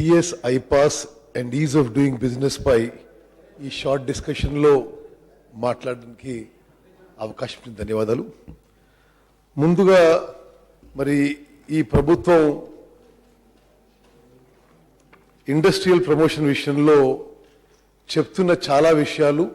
TS iPASS and ease of doing business పై ఈ short డిస్కషన్లో మాట్లాడడానికి అవకాశం ఇచ్చిన ధన్యవాదాలు. ముందుగా మరి ఈ ప్రభుత్వం ఇండస్ట్రియల్ ప్రమోషన్ విషయంలో చెప్తున్న చాలా విషయాలు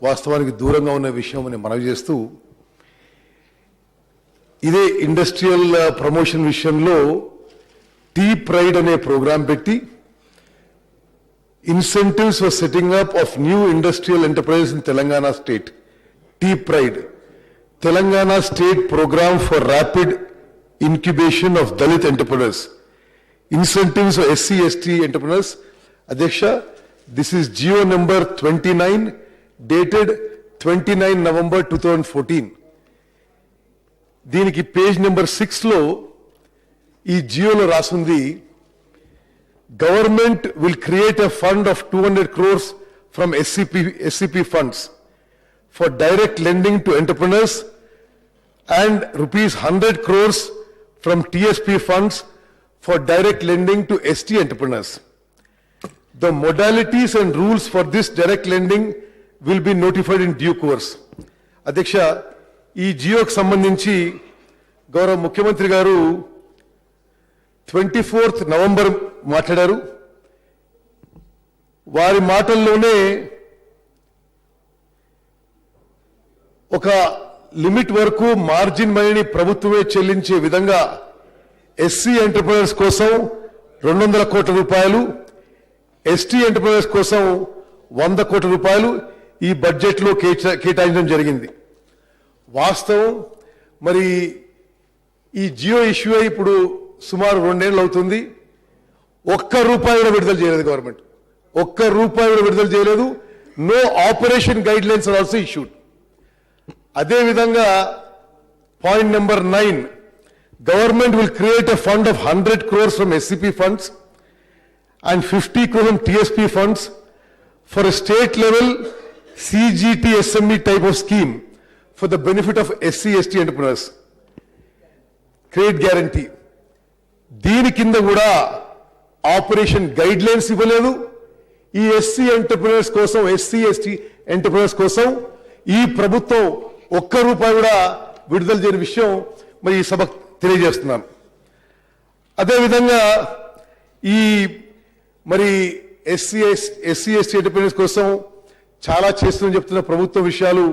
వాస్తవానికి దూరంగా ఉన్న విషయం అని మనవి చేస్తూ, ఇదే ఇండస్ట్రియల్ ప్రమోషన్ విషయంలో టీ ప్రైడ్ అనే ప్రోగ్రాం పెట్టి incentives for setting up of new industrial enterprises in Telangana state. T-Pride, Telangana state program for rapid incubation of Dalit entrepreneurs. Incentives for SC/ST entrepreneurs. Adhyaksha, this is GO number 29 dated 29 November 2014. దీనికి page number 6లో ఈ జియోలో రాసుంది, government will create a fund of 200 crores from SCP funds for direct lending to entrepreneurs and rupees 100 crores from TSP funds for direct lending to ST entrepreneurs. The modalities and rules for this direct lending will be notified in due course. అధ్యక్ష, ఈ జియోకి సంబంధించి గౌరవ ముఖ్యమంత్రి గారు 24th November మాట్లాడారు. వారి మాటల్లోనే ఒక లిమిట్ వరకు మార్జిన్ మనీని ప్రభుత్వమే చెల్లించే విధంగా ఎస్సీ ఎంటర్ప్రైనర్స్ కోసం 200 కోట్ల రూపాయలు, ఎస్టీ ఎంటర్ప్రైనర్స్ కోసం 100 కోట్ల రూపాయలు ఈ బడ్జెట్లో కేటాయించడం జరిగింది. వాస్తవం, మరి ఈ జియో ఇష్యూ ఇప్పుడు సుమారు 2 ఏళ్ళు అవుతుంది. ₹1 కూడా విడుదల చేయలేదు గవర్నమెంట్. ₹1 కూడా విడుదల చేయలేదు. No operation guidelines are also issued. అదేవిధంగా point number 9, government will create a fund of 100 crores from SCP funds and 50 crores from TSP funds for state level CGT SME type of scheme for the benefit of SC/ST entrepreneurs. Credit guarantee దీని కింద కూడా operation guide lines ఇవ్వలేదు. ఈ SC entrepreneurs కోసం, SC/ST entrepreneurs కోసం ఈ ప్రభుత్వం ₹1 కూడా విడుదల చేయని విషయం మరి ఈ సభకు తెలియజేస్తున్నాను. అదేవిధంగా ఈ మరి SC/ST ఎంటర్ప్రెనర్స్ కోసం చాలా చేస్తుందని చెప్తున్న ప్రభుత్వ విషయాలు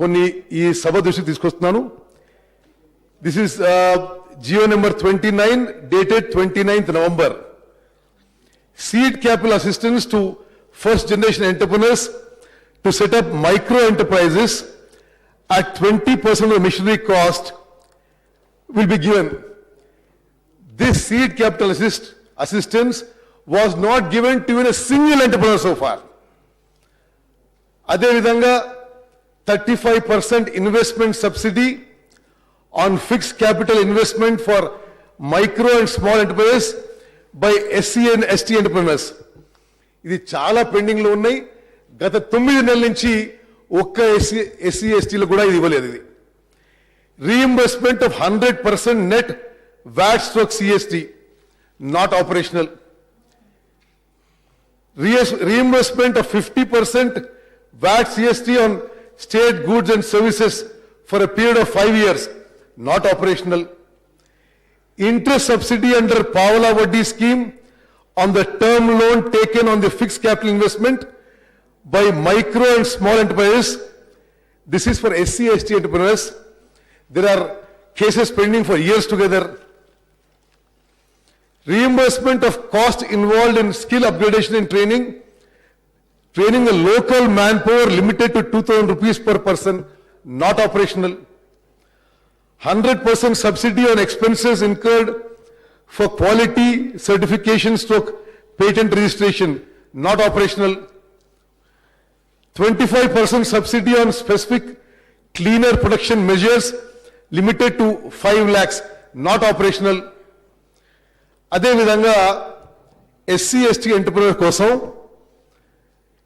కొన్ని ఈ సభ దృష్టికి తీసుకొస్తున్నాను. This is GO number 29 dated 29th November. Seed capital assistance to first generation entrepreneurs to set up micro enterprises at 20% of the machinery cost will be given. This seed capital assistance was not given to even a single entrepreneur so far. Adevidhanga 35% investment subsidy on fixed capital investment for micro and small enterprises by SC and ST entrepreneurs. ఇది చాలా pending లో ఉన్నాయి. గత 9 నెలల నుంచి ఒక్క SC/ST కూడా ఇది ఇవ్వలేదు. ఇది reimbursement of 100% net VAT / CST not operational. Reimbursement of 50% VAT CST on state goods and services for a period of 5 years. Not operational. Interest subsidy under Pavala Vaddi scheme on the term loan taken on the fixed capital investment by micro and small enterprises. This is for SC/ST entrepreneurs. There are cases pending for years together. Reimbursement of cost involved in skill upgradation and training the local manpower limited to 2,000 rupees per person, not operational. 100% subsidy on expenses incurred for quality certification / patent registration, not operational. 25% subsidy on specific cleaner production measures limited to 5 lakhs, not operational. అదేవిధంగా SC/ST entrepreneur కోసం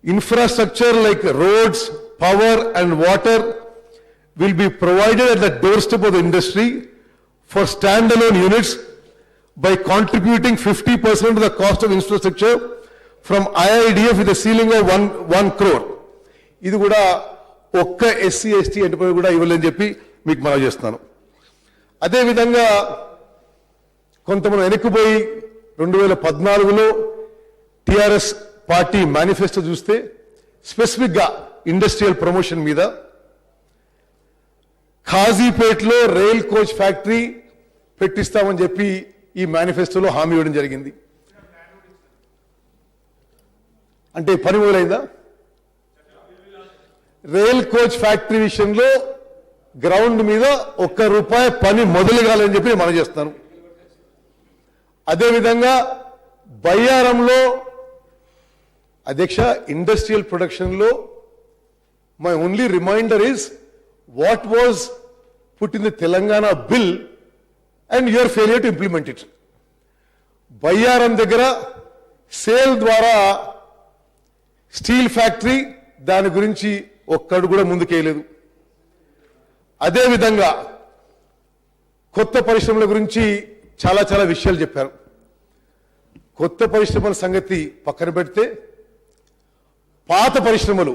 infrastructure like roads, power and water will be provided at the doorstep of the industry for standalone units by contributing 50% of the cost of infrastructure from IIDF with a ceiling of 1 crore. ఇది కూడా ఒక్క SC ST enterprise కూడా ఇవ్వలేని చెప్పి మీకు మనవి చేస్తున్నాను. అదేవిధంగా కొంతమంది వెనక్కిపోయి 2014లో టిఆర్ఎస్ పార్టీ మేనిఫెస్టో చూస్తే స్పెసిఫిక్గా ఇండస్ట్రియల్ ప్రమోషన్ మీద ఖాజీపేటలో రైల్ కోచ్ ఫ్యాక్టరీ పెట్టిస్తామని చెప్పి ఈ మేనిఫెస్టోలో హామీ ఇవ్వడం జరిగింది. అంటే పని మొదలైందా? రైల్ కోచ్ ఫ్యాక్టరీ విషయంలో గ్రౌండ్ మీద ₹1 పని మొదలు కాలని చెప్పి మనం చేస్తాను. అదేవిధంగా బయ్యారంలో అధ్యక్ష ఇండస్ట్రియల్ ప్రొడక్షన్లో my only reminder is what was put in the Telangana bill and your failure to implement it. Bayyaram దగ్గర సేల్ ద్వారా స్టీల్ ఫ్యాక్టరీ దాని గురించి ఒక్కడు కూడా ముందుకేయలేదు. అదేవిధంగా కొత్త పరిశ్రమల గురించి చాలా చాలా విషయాలు చెప్పారు. కొత్త పరిశ్రమల సంగతి పక్కన పెడితే పాత పరిశ్రమలు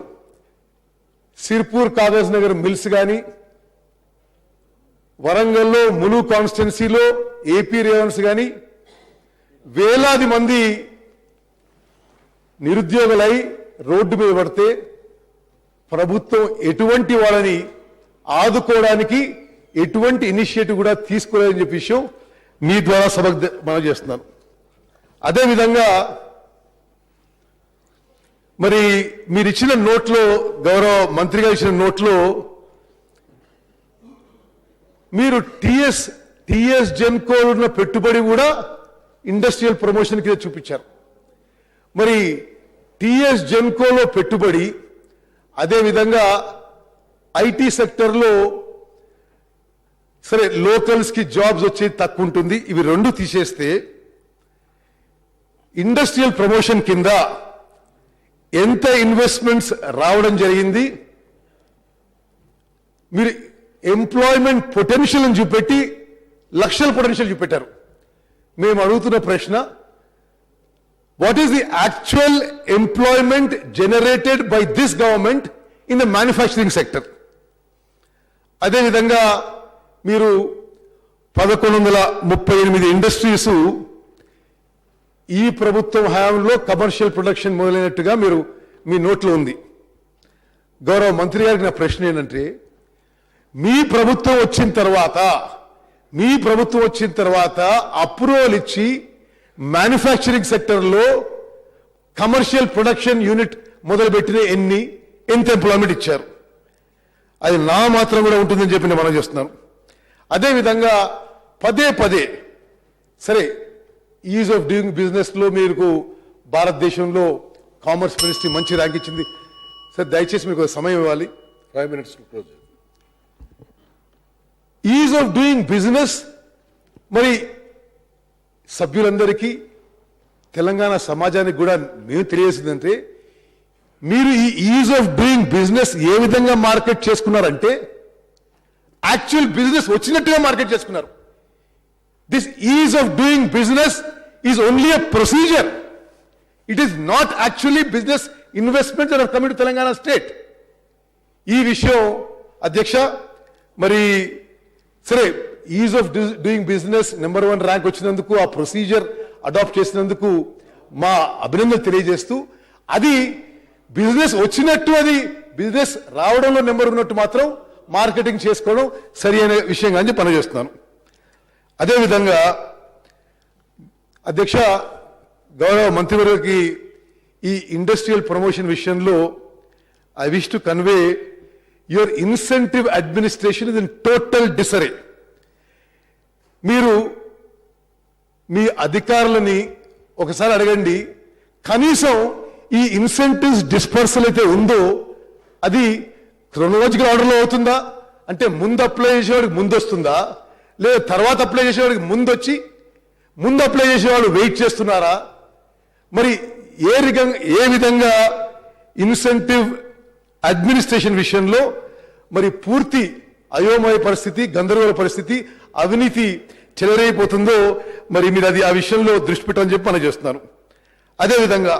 సిర్పూర్ కాగజ్ నగర్ మిల్స్ కానీ వరంగల్లో ములు కాన్స్టిట్యున్సీలో ఏపీ రేవన్స్ కానీ వేలాది మంది నిరుద్యోగులై రోడ్డు మీద పడితే ప్రభుత్వం ఎటువంటి వాళ్ళని ఆదుకోవడానికి ఎటువంటి ఇనిషియేటివ్ కూడా తీసుకోలేదని చెప్పే విషయం మీ ద్వారా సభకు మనం చేస్తున్నాను. అదేవిధంగా మరి మీరు ఇచ్చిన నోట్లో గౌరవ మంత్రి గారు ఇచ్చిన నోట్లో మీరు టిఎస్ జెన్కో ఉన్న పెట్టుబడి కూడా ఇండస్ట్రియల్ ప్రమోషన్ కింద చూపించారు. మరి టిఎస్ జెన్కోలో పెట్టుబడి అదేవిధంగా ఐటీ సెక్టర్లో సరే లోకల్స్ కి జాబ్స్ వచ్చేది తక్కువ ఉంటుంది. ఇవి రెండు తీసేస్తే ఇండస్ట్రియల్ ప్రమోషన్ కింద ఎంత ఇన్వెస్ట్మెంట్స్ రావడం జరిగింది? మీరు ఎంప్లాయ్మెంట్ పొటెన్షియల్ అని చూపెట్టి లక్షల పొటెన్షియల్ చూపెట్టారు. మేము అడుగుతున్న ప్రశ్న, what is the actual employment generated by this government in the manufacturing sector? అదేవిధంగా మీరు 1138 ఇండస్ట్రీస్ ఈ ప్రభుత్వం హయాంలో కమర్షియల్ ప్రొడక్షన్ మొదలైనట్టుగా మీరు మీ నోట్లో ఉంది. గౌరవ మంత్రి గారికి నా ప్రశ్న ఏంటంటే, మీ ప్రభుత్వం వచ్చిన తర్వాత అప్రూవల్ ఇచ్చి మ్యానుఫ్యాక్చరింగ్ సెక్టర్లో కమర్షియల్ ప్రొడక్షన్ యూనిట్ మొదలుపెట్టిన ఎంత ఎంప్లాయ్మెంట్ ఇచ్చారు? అది నా మాత్రం కూడా ఉంటుందని చెప్పి నేను మనం చేస్తున్నాను. అదేవిధంగా పదే సరే ఈజ్ ఆఫ్ డూయింగ్ బిజినెస్ లో మీకు భారతదేశంలో కామర్స్ మినిస్ట్రీ మంచి ర్యాంక్ ఇచ్చింది. సరే దయచేసి మీకు సమయం ఇవ్వాలి, 5 minutes to close. Is of doing business మరి సభ్యులందరికీ తెలంగాణ సమాజానికి కూడా మేము తెలియజేసిందంటే, మీరు ఈ ఈజ్ ఆఫ్ డూయింగ్ బిజినెస్ ఏ విధంగా మార్కెట్ చేసుకున్నారంటే యాక్చువల్ బిజినెస్ వచ్చినట్టుగా మార్కెట్ చేసుకున్నారు. This is of doing business is only a procedure. It is not actually business investment that have come to Telangana state. ఈ విషయం అధ్యక్ష మరి సరే is of doing business number 1 rank వచ్చినందుకు, ఆ ప్రొసీజర్ అడాప్ట్ చేసినందుకు మా అభినందనలు తెలియజేస్తూ, అది బిజినెస్ వచ్చినట్టు అది బిజినెస్ రావడంలో నెంబర్ ఉన్నట్టు మాత్రం మార్కెటింగ్ చేసుకోవడం సరి అయిన విషయంగా అని పనిచేస్తున్నాను. అదేవిధంగా అధ్యక్ష గౌరవ మంత్రివర్గకి ఈ ఇండస్ట్రియల్ ప్రమోషన్ విషయంలో I wish to convey your incentive administration is in total disarray. మీరు మీ అధికారులని ఒకసారి అడగండి, కనీసం ఈ ఇన్సెంటివ్స్ డిస్పర్సల్ అయితే ఉందో అది క్రోనలాజికల్ ఆర్డర్లో అవుతుందా? అంటే ముందు అప్లై చేసేవాడికి ముందు వస్తుందా, లేదా తర్వాత అప్లై చేసేవాడికి ముందు అప్లై చేసేవాడు వెయిట్ చేస్తున్నారా? మరి ఏ విధంగా ఇన్సెంటివ్ అడ్మినిస్ట్రేషన్ విషయంలో మరి పూర్తి అయోమయ పరిస్థితి, గందరగోళ పరిస్థితి, అవినీతి చెలరైపోతుందో మరి మీరు అది ఆ విషయంలో దృష్టి పెట్టని చెప్పి మనం చేస్తున్నాను. అదేవిధంగా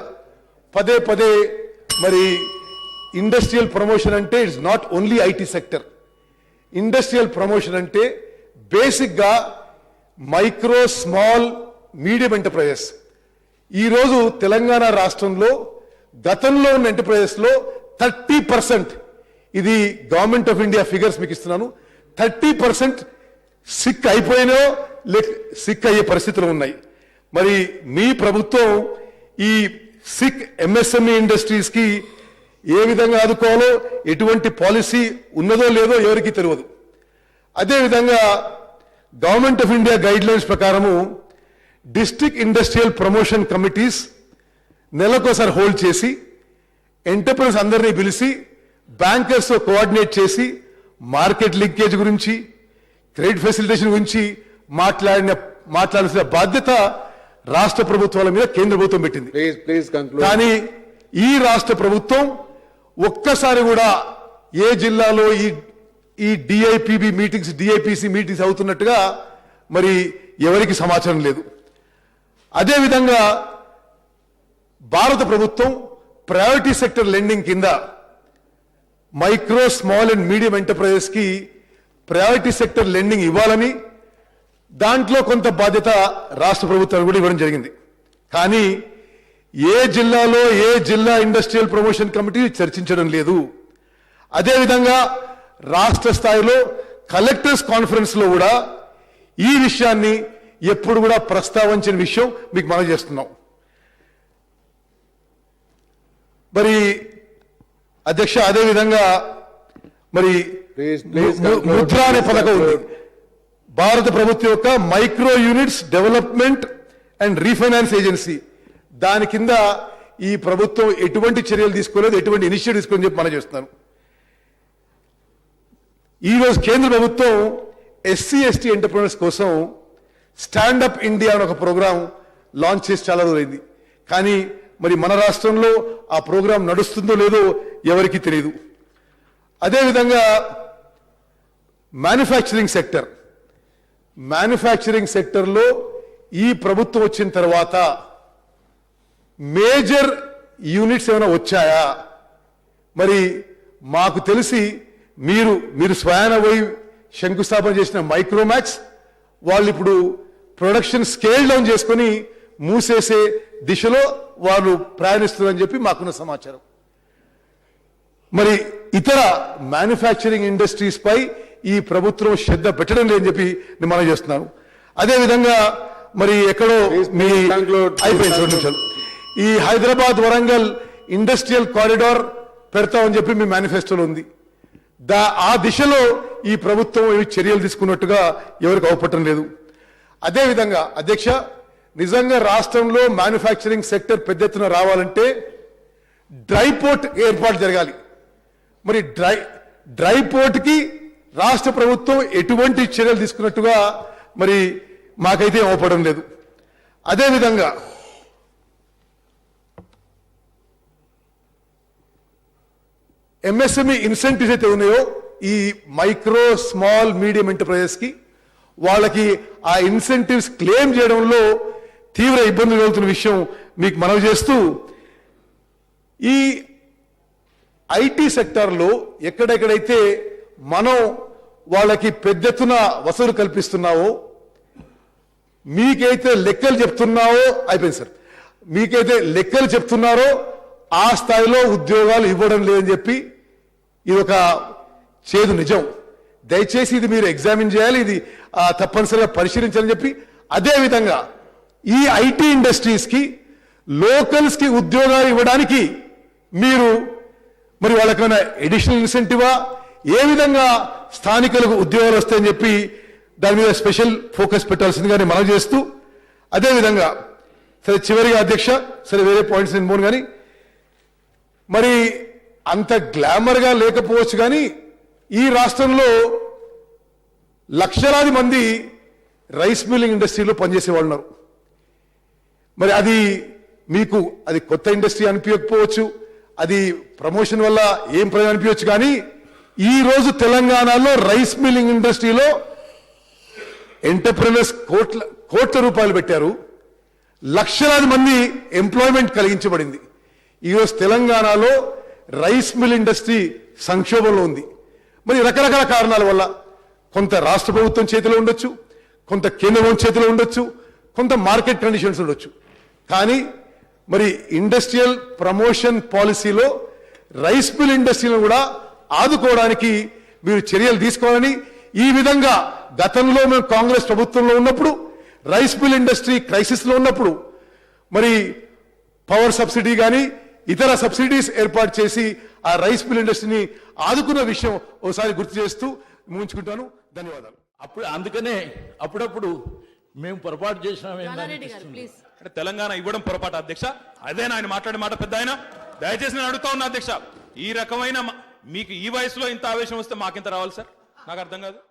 పదే పదే మరి ఇండస్ట్రియల్ ప్రమోషన్ అంటే it's not only IT sector. Industrial promotion అంటే బేసిక్గా మైక్రో స్మాల్ మీడియం ఎంటర్ప్రైజెస్. ఈరోజు తెలంగాణ రాష్ట్రంలో గతంలో ఉన్న ఎంటర్ప్రైజెస్లో 30%, ఇది గవర్నమెంట్ ఆఫ్ ఇండియా ఫిగర్స్ మీకు ఇస్తున్నాను, 30% సిక్ అయిపోయినో సిక్ అయ్యే పరిస్థితులు ఉన్నాయి. మరి మీ ప్రభుత్వం ఈ సిక్ ఎంఎస్ఎంఈ ఇండస్ట్రీస్ కి ఏ విధంగా ఆదుకోవాలో ఎటువంటి పాలసీ ఉన్నదో లేదో ఎవరికి తెలియదు. అదేవిధంగా government of India guide lines ప్రకారము డిస్ట్రిక్ట్ ఇండస్ట్రియల్ ప్రమోషన్ కమిటీస్ నెలకోసారి హోల్డ్ చేసి ఎంటర్ప్రైజ్ అందరినీ పిలిచి బ్యాంకర్స్తో కోఆర్డినేట్ చేసి మార్కెట్ లింకేజ్ గురించి, క్రెడిట్ ఫెసిలిటేషన్ గురించి మాట్లాడాల్సిన బాధ్యత రాష్ట్ర ప్రభుత్వాల మీద కేంద్ర ప్రభుత్వం పెట్టింది. కానీ ఈ రాష్ట్ర ప్రభుత్వం ఒక్కసారి కూడా ఏ జిల్లాలో ఈ డిఐపిబి మీటింగ్స్, డిఐపిసి మీటింగ్స్ అవుతున్నట్టుగా మరి ఎవరికి సమాచారం లేదు. అదేవిధంగా భారత ప్రభుత్వం ప్రయారిటీ సెక్టర్ లెండింగ్ కింద micro small and medium enterprises కి ప్రయారిటీ సెక్టర్ లెండింగ్ ఇవ్వాలని, దాంట్లో కొంత బాధ్యత రాష్ట్ర ప్రభుత్వాలు కూడా ఇవ్వడం జరిగింది. కానీ ఏ జిల్లాలో ఏ జిల్లా ఇండస్ట్రియల్ ప్రమోషన్ కమిటీ చర్చించడం లేదు. అదేవిధంగా రాష్ట్ర స్థాయిలో కలెక్టర్స్ కాన్ఫరెన్స్ లో కూడా ఈ విషయాన్ని ఎప్పుడు కూడా ప్రస్తావించిన విషయం మీకు మనం చేస్తున్నాం. మరి అధ్యక్ష, అదేవిధంగా మరి ముద్ర అనే పథకం ఉంది. భారత ప్రభుత్వం యొక్క micro units development and refinance agency, దాని కింద ఈ ప్రభుత్వం ఎటువంటి చర్యలు తీసుకోలేదు, ఎటువంటి ఇనిషియేటివ్ తీసుకొని చెప్పి మనం చేస్తున్నాను. ఈరోజు కేంద్ర ప్రభుత్వం ఎస్సీ ఎస్టీ ఎంటర్ప్రైనర్స్ కోసం స్టాండప్ ఇండియా అనే ఒక ప్రోగ్రాం లాంచ్ చేసి చాలా రోజులైంది. కానీ మరి మన రాష్ట్రంలో ఆ ప్రోగ్రాం నడుస్తుందో లేదో ఎవరికి తెలియదు. అదేవిధంగా మ్యానుఫ్యాక్చరింగ్ సెక్టర్లో ఈ ప్రభుత్వం వచ్చిన తర్వాత మేజర్ యూనిట్స్ ఏమైనా వచ్చాయా? మరి మాకు తెలిసి మీరు స్వయాన పోయి శంకుస్థాపన చేసిన మైక్రోమాక్స్ వాళ్ళు ఇప్పుడు ప్రొడక్షన్ స్కేల్ డౌన్ చేసుకుని మూసేసే దిశలో వాళ్ళు ప్రయాణిస్తున్నారని చెప్పి మాకున్న సమాచారం. మరి ఇతర మ్యానుఫ్యాక్చరింగ్ ఇండస్ట్రీస్ పై ఈ ప్రభుత్వం శ్రద్ధ పెట్టడం లేదని చెప్పి నేను మనం చేస్తున్నాను. అదేవిధంగా మరి ఎక్కడో మీ అయిపోయింది 2 నిమిషాలు, ఈ హైదరాబాద్ వరంగల్ ఇండస్ట్రియల్ కారిడార్ పెడతామని చెప్పి మీ మేనిఫెస్టోలో ఉంది. ఆ దిశలో ఈ ప్రభుత్వం చర్యలు తీసుకున్నట్టుగా ఎవరికి అవపడటం లేదు. అదేవిధంగా అధ్యక్ష, నిజంగా రాష్ట్రంలో మ్యానుఫ్యాక్చరింగ్ సెక్టర్ పెద్ద ఎత్తున రావాలంటే డ్రై పోర్ట్ ఏర్పాటు జరగాలి. మరి డ్రై పోర్ట్ కి రాష్ట్ర ప్రభుత్వం ఎటువంటి చర్యలు తీసుకున్నట్టుగా మరి మాకైతే అవపడడం లేదు. అదేవిధంగా ఎంఎస్ఎంఈ ఇన్సెంటివ్స్ అయితే ఉన్నాయో ఈ మైక్రో స్మాల్ మీడియం ఎంటర్ప్రైజెస్ కి, వాళ్ళకి ఆ ఇన్సెంటివ్స్ క్లెయిమ్ చేయడంలో తీవ్ర ఇబ్బందులు కలుగుతున్న విషయం మీకు మనవి చేస్తూ, ఈ ఐటీ సెక్టార్లో ఎక్కడెక్కడైతే మనం వాళ్ళకి పెద్ద ఎత్తున వసూలు కల్పిస్తున్నావో, మీకైతే లెక్కలు చెప్తున్నావో అయిపోయింది సార్, మీకైతే లెక్కలు చెప్తున్నారో ఆ స్థాయిలో ఉద్యోగాలు ఇవ్వడం లేదని చెప్పి ఇది ఒక చేదు నిజం. దయచేసి ఇది మీరు ఎగ్జామిన్ చేయాలి, ఇది తప్పనిసరిగా పరిశీలించాలని చెప్పి, అదేవిధంగా ఈ ఐటీ ఇండస్ట్రీస్ కి లోకల్స్ కి ఉద్యోగాలు ఇవ్వడానికి మీరు మరి వాళ్ళకైనా ఎడిషనల్ ఇన్సెంటివా, ఏ విధంగా స్థానికులకు ఉద్యోగాలు వస్తాయని చెప్పి దాని మీద స్పెషల్ ఫోకస్ పెట్టాల్సిందిగా మనం చేస్తూ, అదేవిధంగా సరే చివరిగా అధ్యక్ష, సరే వేరే పాయింట్స్ నేను పోను కానీ, మరి అంత గ్లామర్గా లేకపోవచ్చు కానీ ఈ రాష్ట్రంలో లక్షలాది మంది రైస్ మిల్లింగ్ ఇండస్ట్రీలో పనిచేసే వాళ్ళు ఉన్నారు. మరి అది మీకు అది కొత్త ఇండస్ట్రీ అనిపించకపోవచ్చు, అది ప్రమోషన్ వల్ల ఏం ప్రయోజనం అనిపించవచ్చు, కానీ ఈ రోజు తెలంగాణలో రైస్ మిల్లింగ్ ఇండస్ట్రీలో ఎంటర్ప్రెనర్స్ కోట్ల రూపాయలు పెట్టారు, లక్షలాది మంది ఎంప్లాయ్మెంట్ కలిగించబడింది. ఈరోజు తెలంగాణలో రైస్ మిల్ ఇండస్ట్రీ సంక్షోభంలో ఉంది. మరి రకరకాల కారణాల వల్ల కొంత రాష్ట్ర ప్రభుత్వం చేతిలో ఉండొచ్చు, కొంత కేంద్రం చేతిలో ఉండొచ్చు, కొంత మార్కెట్ కండిషన్స్ ఉండొచ్చు. కానీ మరి ఇండస్ట్రియల్ ప్రమోషన్ పాలసీలో రైస్ మిల్ ఇండస్ట్రీని కూడా ఆదుకోవడానికి మీరు చర్యలు తీసుకోవాలని, ఈ విధంగా గతంలో మేము కాంగ్రెస్ ప్రభుత్వంలో ఉన్నప్పుడు రైస్ మిల్ ఇండస్ట్రీ క్రైసిస్లో ఉన్నప్పుడు మరి పవర్ సబ్సిడీ కానీ ఇతర సబ్సిడీస్ ఏర్పాటు చేసి ఆ రైస్ మిల్ ఇండస్ట్రీని ఆదుకున్న విషయం ఒకసారి గుర్తు చేస్తూ ముగించుకుంటాను. ధన్యవాదాలు. అందుకనే అప్పుడప్పుడు మేము పొరపాటు అంటే తెలంగాణ ఇవ్వడం పొరపాటు అధ్యక్ష. అదేనా ఆయన మాట్లాడే మాట పెద్ద ఆయన? దయచేసి నేను అడుగుతా ఉన్నా అధ్యక్ష, ఈ రకమైన మీకు ఈ వయసులో ఇంత ఆవేశం వస్తే మాకింత రావాలి సార్? నాకు అర్థం కాదు.